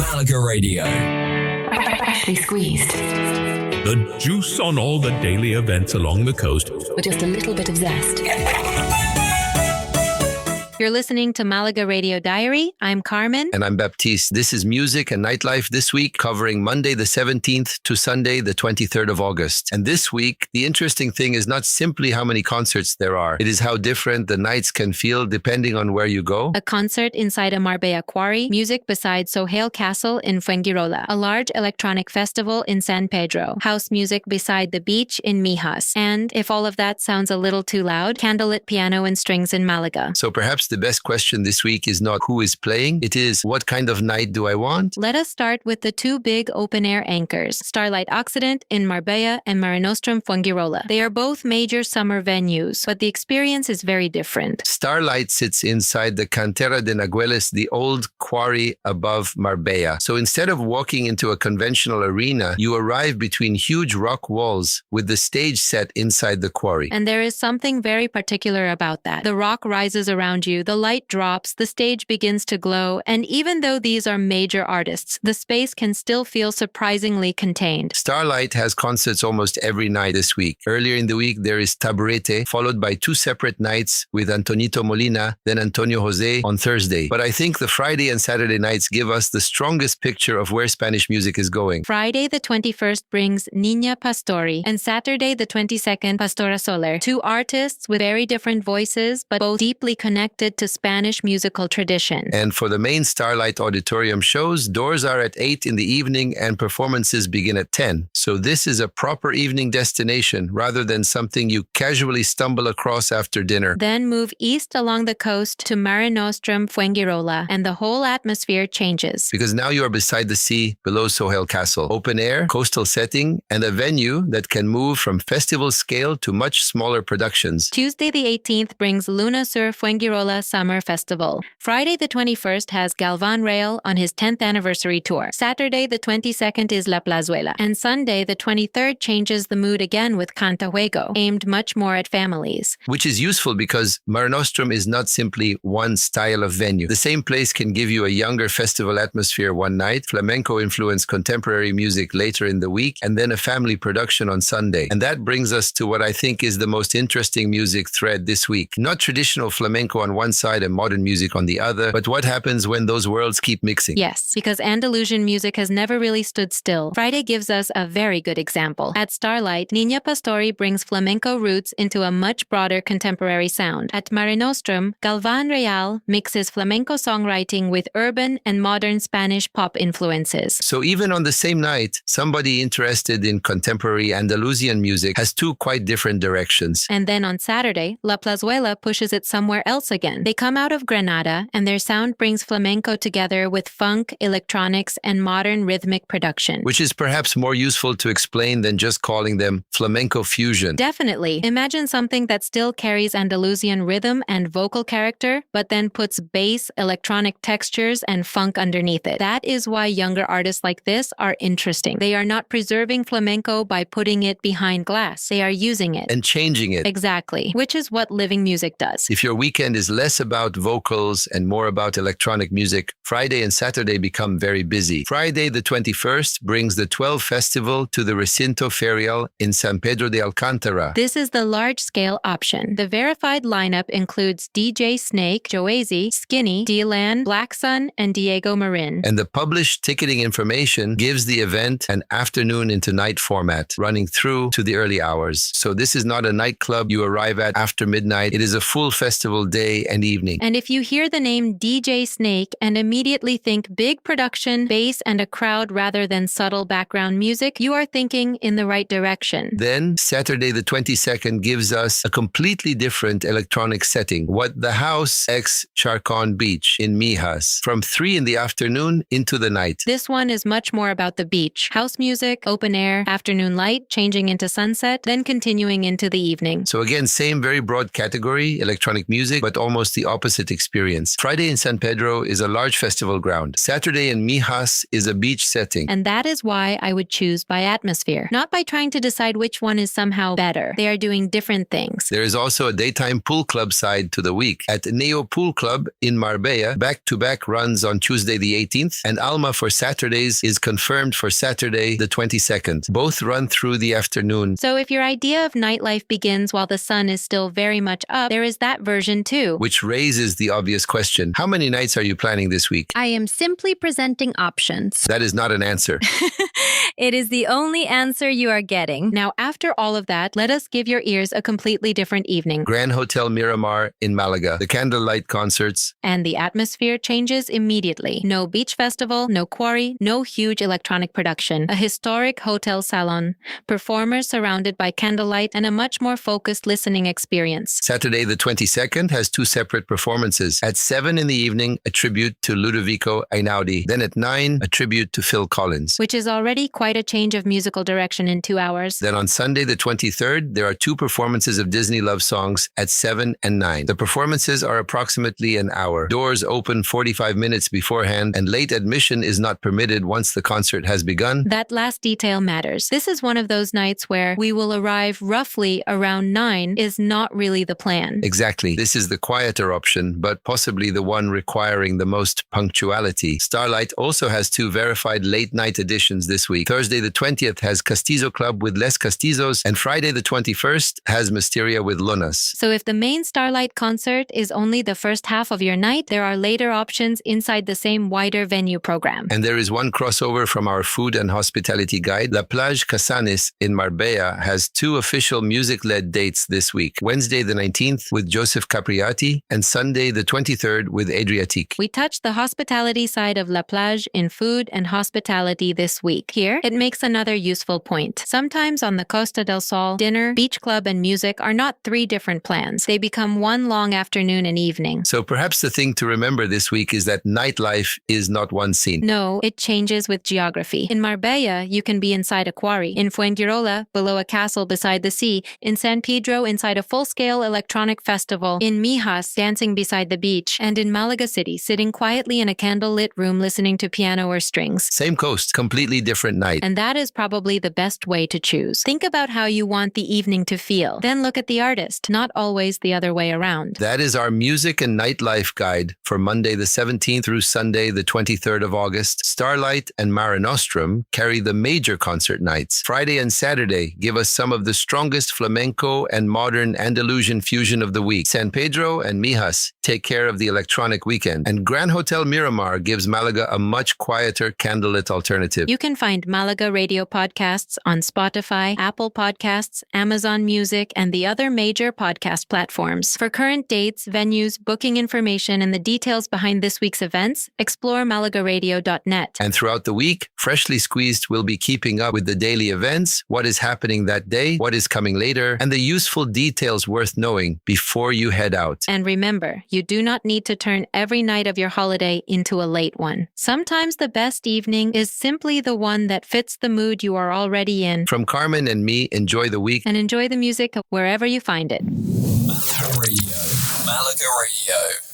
Malaga Radio. Freshly squeezed. The juice on all the daily events along the coast. With just a little bit of zest. You're listening to Malaga Radio Diary. I'm Carmen. And I'm Baptiste. This is Music and Nightlife this week, covering Monday the 17th to Sunday the 23rd of August. And this week, the interesting thing is not simply how many concerts there are. It is how different the nights can feel depending on where you go. A concert inside a Marbella quarry, music beside Sohail Castle in Fuengirola, a large electronic festival in San Pedro, house music beside the beach in Mijas, and, if all of that sounds a little too loud, candlelit piano and strings in Malaga. So perhaps the best question this week is not who is playing, it is what kind of night do I want? Let us start with the two big open-air anchors, Starlite Occident in Marbella and Marenostrum Fuengirola. They are both major summer venues, but the experience is very different. Starlite sits inside the Cantera de Nagüeles, the old quarry above Marbella. So instead of walking into a conventional arena, you arrive between huge rock walls with the stage set inside the quarry. And there is something very particular about that. The rock rises around you, the light drops, the stage begins to glow, and even though these are major artists, the space can still feel surprisingly contained. Starlite has concerts almost every night this week. Earlier in the week, there is Taburete, followed by two separate nights with Antonito Molina, then Antonio Jose on Thursday. But I think the Friday and Saturday nights give us the strongest picture of where Spanish music is going. Friday the 21st brings Niña Pastori, and Saturday the 22nd Pastora Soler, two artists with very different voices, but both deeply connected to Spanish musical tradition. And for the main Starlite Auditorium shows, doors are at 8 in the evening and performances begin at 10. So this is a proper evening destination rather than something you casually stumble across after dinner. Then move east along the coast to Marenostrum Fuengirola, and the whole atmosphere changes. Because now you are beside the sea, below Sohail Castle. Open air, coastal setting, and a venue that can move from festival scale to much smaller productions. Tuesday the 18th brings Luna Sur Fuengirola Summer Festival. Friday the 21st has Galván Rail on his 10th anniversary tour. Saturday the 22nd is La Plazuela. And Sunday the 23rd changes the mood again with Canta Juego, aimed much more at families. Which is useful because Marenostrum is not simply one style of venue. The same place can give you a younger festival atmosphere one night, flamenco-influenced contemporary music later in the week, and then a family production on Sunday. And that brings us to what I think is the most interesting music thread this week. Not traditional flamenco on one side and modern music on the other, but what happens when those worlds keep mixing? Yes, because Andalusian music has never really stood still. Friday gives us a very good example. At Starlite, Niña Pastori brings flamenco roots into a much broader contemporary sound. At Marenostrum, Galván Real mixes flamenco songwriting with urban and modern Spanish pop influences. So even on the same night, somebody interested in contemporary Andalusian music has two quite different directions. And then on Saturday, La Plazuela pushes it somewhere else again. They come out of Granada, and their sound brings flamenco together with funk, electronics, and modern rhythmic production. Which is perhaps more useful to explain than just calling them flamenco fusion. Definitely. Imagine something that still carries Andalusian rhythm and vocal character, but then puts bass, electronic textures, and funk underneath it. That is why younger artists like this are interesting. They are not preserving flamenco by putting it behind glass. They are using it. And changing it. Exactly. Which is what living music does. If your weekend is less about vocals and more about electronic music, Friday and Saturday become very busy. Friday the 21st brings the 12 Festival to the Recinto Ferial in San Pedro de Alcántara. This is the large-scale option. The verified lineup includes DJ Snake, Joazy, Skinny, D-Lan, Black Sun, and Diego Marin. And the published ticketing information gives the event an afternoon into night format, running through to the early hours. So this is not a nightclub you arrive at after midnight. It is a full festival day and evening. And if you hear the name DJ Snake and immediately think big production, bass, and a crowd rather than subtle background music, you are thinking in the right direction. Then Saturday the 22nd gives us a completely different electronic setting. What the House X Charcón Beach in Mijas, from 3 in the afternoon into the night. This one is much more about the beach. House music, open air, afternoon light, changing into sunset, then continuing into the evening. So again, same very broad category, electronic music, but almost almost the opposite experience. Friday in San Pedro is a large festival ground. Saturday in Mijas is a beach setting. And that is why I would choose by atmosphere, not by trying to decide which one is somehow better. They are doing different things. There is also a daytime pool club side to the week. At Neo Pool Club in Marbella, back-to-back runs on Tuesday the 18th, and Alma for Saturdays is confirmed for Saturday the 22nd. Both run through the afternoon. So if your idea of nightlife begins while the sun is still very much up, there is that version too. Which raises the obvious question. How many nights are you planning this week? I am simply presenting options. That is not an answer. It is the only answer you are getting. Now, after all of that, let us give your ears a completely different evening. Gran Hotel Miramar in Malaga. The Candlelight concerts. And the atmosphere changes immediately. No beach festival, no quarry, no huge electronic production. A historic hotel salon, performers surrounded by candlelight, and a much more focused listening experience. Saturday the 22nd has two separate performances. At 7 in the evening, a tribute to Ludovico Einaudi. Then at 9, a tribute to Phil Collins. Which is already quite a change of musical direction in 2 hours. Then on Sunday the 23rd, there are two performances of Disney love songs at 7 and 9. The performances are approximately an hour. Doors open 45 minutes beforehand, and late admission is not permitted once the concert has begun. That last detail matters. This is one of those nights where we will arrive roughly around 9 is not really the plan. Exactly. This is the quieter option, but possibly the one requiring the most punctuality. Starlite also has two verified late-night editions this week. Thursday the 20th has Castizo Club with Les Castizos, and Friday the 21st has Mysteria with Lunas. So if the main Starlite concert is only the first half of your night, there are later options inside the same wider venue program. And there is one crossover from our food and hospitality guide. La Plage Casanis in Marbella has two official music-led dates this week. Wednesday the 19th with Joseph Capriati, and Sunday the 23rd with Adriatique. We touched the hospitality side of La Plage in food and hospitality this week. Here, it makes another useful point. Sometimes on the Costa del Sol, dinner, beach club, and music are not three different plans. They become one long afternoon and evening. So perhaps the thing to remember this week is that nightlife is not one scene. No, it changes with geography. In Marbella, you can be inside a quarry. In Fuengirola, below a castle beside the sea. In San Pedro, inside a full-scale electronic festival. In Mijas, dancing beside the beach. And in Malaga City, sitting quietly in a candlelit room listening to piano or strings. Same coast, completely different night. And that is probably the best way to choose. Think about how you want the evening to feel. Then look at the artist, not always the other way around. That is our music and nightlife guide for Monday the 17th through Sunday the 23rd of August. Starlite and Marenostrum carry the major concert nights. Friday and Saturday give us some of the strongest flamenco and modern Andalusian fusion of the week. San Pedro and Mijas take care of the electronic weekend. And Gran Hotel Miramar gives Malaga a much quieter candlelit alternative. You can find Malaga radio podcasts on Spotify, Apple Podcasts, Amazon Music, and the other major podcast platforms. For current dates, venues, booking information, and the details behind this week's events, explore malagaradio.net. And throughout the week, Freshly Squeezed will be keeping up with the daily events, what is happening that day, what is coming later, and the useful details worth knowing before you head out. And remember, you do not need to turn every night of your holiday into a late one. Sometimes the best evening is simply the one that fits the mood you are already in. From Carmen and me, enjoy the week. And enjoy the music wherever you find it. Malaga Radio. Malaga Radio.